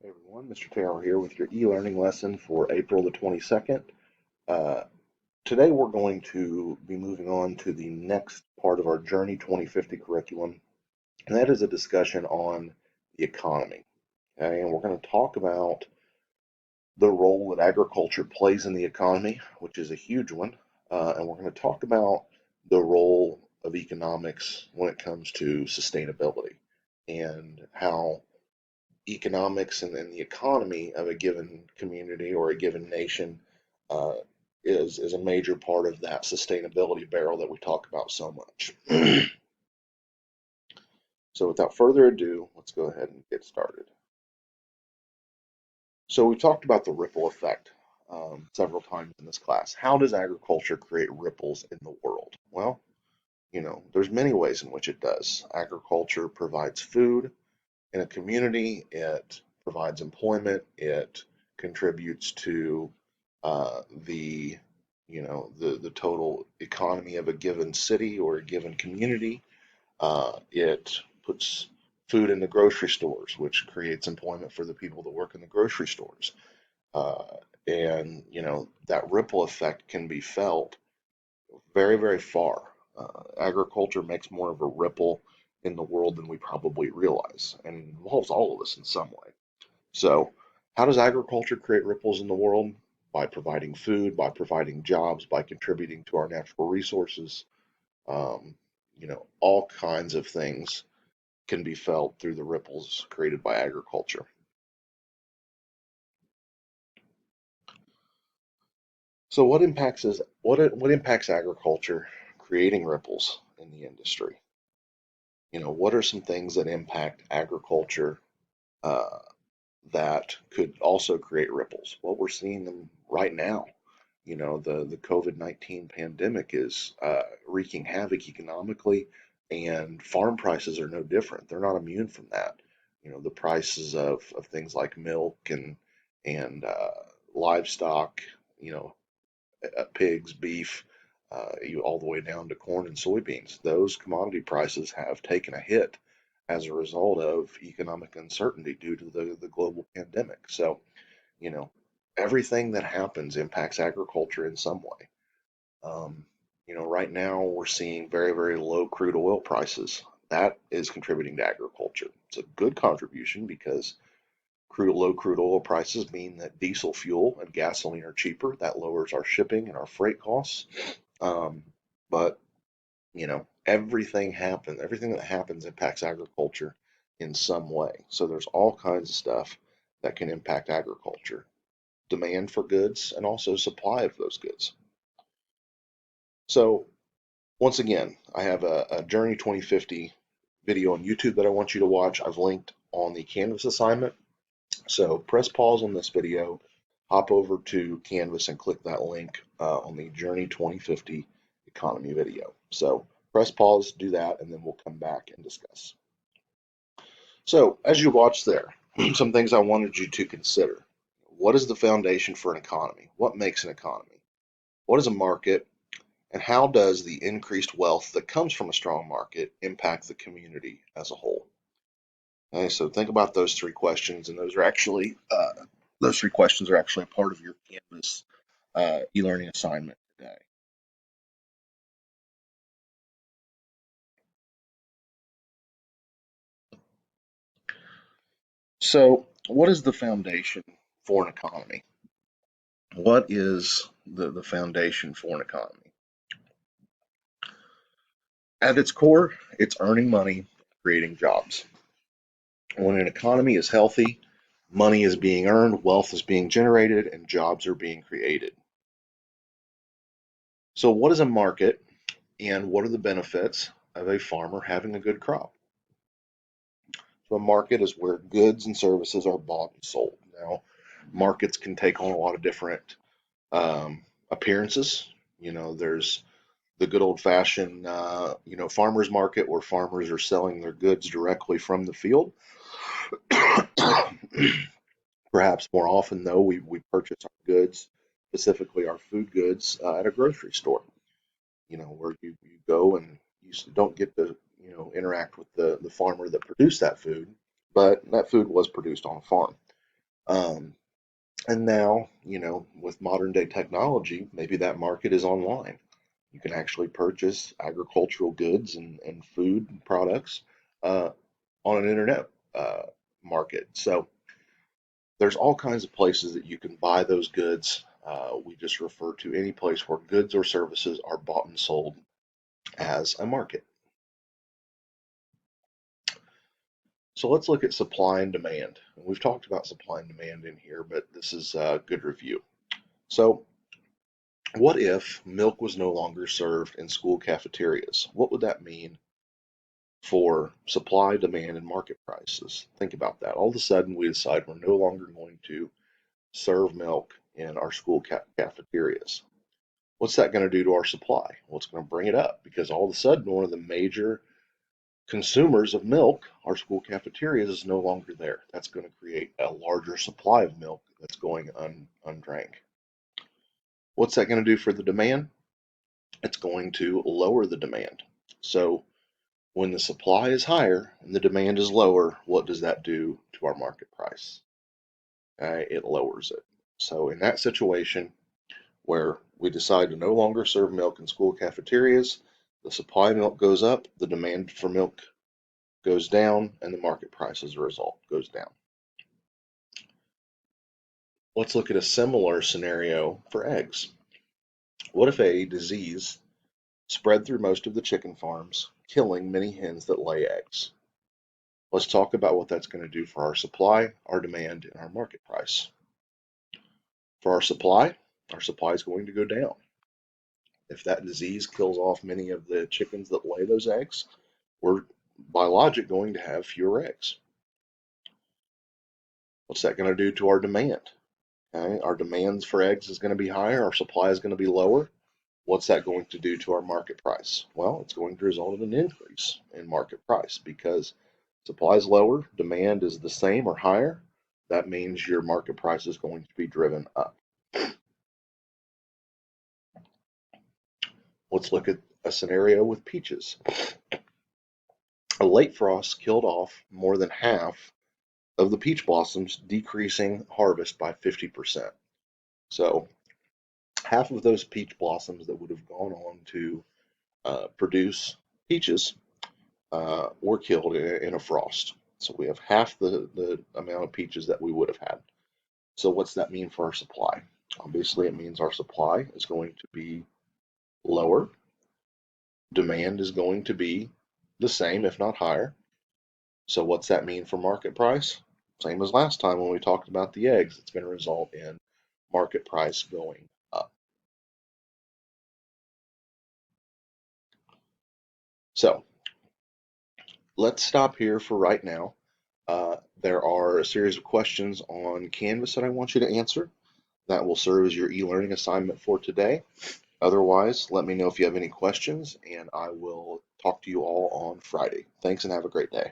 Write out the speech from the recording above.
Hey everyone, Mr. Taylor here with your e-learning lesson for April the 22nd. Uh, Today we're going to be moving on to the next part of our Journey 2050 curriculum, and that is a discussion on the economy. Okay, and we're going to talk about the role that agriculture plays in the economy, which is a huge one, and we're going to talk about the role of economics when it comes to sustainability and how economics and the economy of a given community or a given nation uh, is a major part of that sustainability barrel that we talk about so much. So without further ado, let's go ahead and get started. So we've talked about the ripple effect several times in this class. How does agriculture create ripples in the world? Well, there's many ways in which it does. Agriculture provides food in a community, it provides employment, it contributes to the the total economy of a given city or a given community. It puts food in the grocery stores, which creates employment for the people that work in the grocery stores. Uh, and that ripple effect can be felt very, very far. Agriculture makes more of a ripple in the world than we probably realize, and involves all of us in some way. So, how does agriculture create ripples in the world? By providing food, by providing jobs, by contributing to our natural resources. Um, all kinds of things can be felt through the ripples created by agriculture. So, what impacts agriculture creating ripples in the industry? What are some things that impact agriculture uh, that could also create ripples? Well, we're seeing them right now. The COVID-19 pandemic is wreaking havoc economically, and farm prices are no different. They're not immune from that. The prices of things like milk and livestock, you know, pigs, beef, you all the way down to corn and soybeans. Those commodity prices have taken a hit as a result of economic uncertainty due to the global pandemic. So, you know, everything that happens impacts agriculture in some way. Um, right now we're seeing very, very low crude oil prices. That is contributing to agriculture. It's a good contribution because low crude oil prices mean that diesel fuel and gasoline are cheaper. That lowers our shipping and our freight costs. Um, but everything that happens impacts agriculture in some way. So there's all kinds of stuff that can impact agriculture. Demand for goods and also supply of those goods. So once again, I have a Journey 2050 video on YouTube that I want you to watch. I've linked on the Canvas assignment. So press pause on this video, hop over to Canvas and click that link on the Journey 2050 economy video. So press pause, do that, and then we'll come back and discuss. So as you watch there, some things I wanted you to consider. What is the foundation for an economy? What makes an economy? What is a market? And how does the increased wealth that comes from a strong market impact the community as a whole? Okay, so think about those three questions, and those three questions are actually a part of your Canvas e-learning assignment today. So, what is the foundation for an economy? What is the foundation for an economy? At its core, it's earning money, creating jobs. When an economy is healthy, money is being earned, wealth is being generated, and jobs are being created. So, what is a market, and what are the benefits of a farmer having a good crop? So a market is where goods and services are bought and sold. Now, markets can take on a lot of different appearances. There's the good old fashioned, farmers market where farmers are selling their goods directly from the field. Perhaps more often, though, we purchase our goods, specifically our food goods, at a grocery store. Where you go and you don't get to, interact with the farmer that produced that food, but that food was produced on a farm. Um, and now, with modern day technology, maybe that market is online. You can actually purchase agricultural goods and food products uh, on an internet uh, market. So there's all kinds of places that you can buy those goods. We just refer to any place where goods or services are bought and sold as a market. So let's look at supply and demand. We've talked about supply and demand in here, but this is a good review. So what if milk was no longer served in school cafeterias? What would that mean for supply, demand, and market prices? Think about that. All of a sudden, we decide we're no longer going to serve milk in our school cafeterias. What's that going to do to our supply? Well, it's going to bring it up because all of a sudden, one of the major consumers of milk, our school cafeterias, is no longer there. That's going to create a larger supply of milk that's going undrank. What's that going to do for the demand? It's going to lower the demand. So when the supply is higher and the demand is lower, what does that do to our market price? It lowers it. So in that situation where we decide to no longer serve milk in school cafeterias, the supply of milk goes up, the demand for milk goes down, and the market price as a result goes down. Let's look at a similar scenario for eggs. What if a disease spread through most of the chicken farms, killing many hens that lay eggs? Let's talk about what that's going to do for our supply, our demand, and our market price. For our supply is going to go down. If that disease kills off many of the chickens that lay those eggs, we're by logic going to have fewer eggs. What's that going to do to our demand? Okay, our demands for eggs is going to be higher, our supply is going to be lower. What's that going to do to our market price? Well, it's going to result in an increase in market price because supply is lower, demand is the same or higher. That means your market price is going to be driven up. Let's look at a scenario with peaches. A late frost killed off more than half of the peach blossoms, decreasing harvest by 50%. So half of those peach blossoms that would have gone on to produce peaches were killed in a frost. So we have half the amount of peaches that we would have had. So what's that mean for our supply? Obviously, it means our supply is going to be lower. Demand is going to be the same, if not higher. So what's that mean for market price? Same as last time when we talked about the eggs. It's going to result in market price going up. So let's stop here for right now. There are a series of questions on Canvas that I want you to answer. That will serve as your e-learning assignment for today. Otherwise, let me know if you have any questions, and I will talk to you all on Friday. Thanks and have a great day.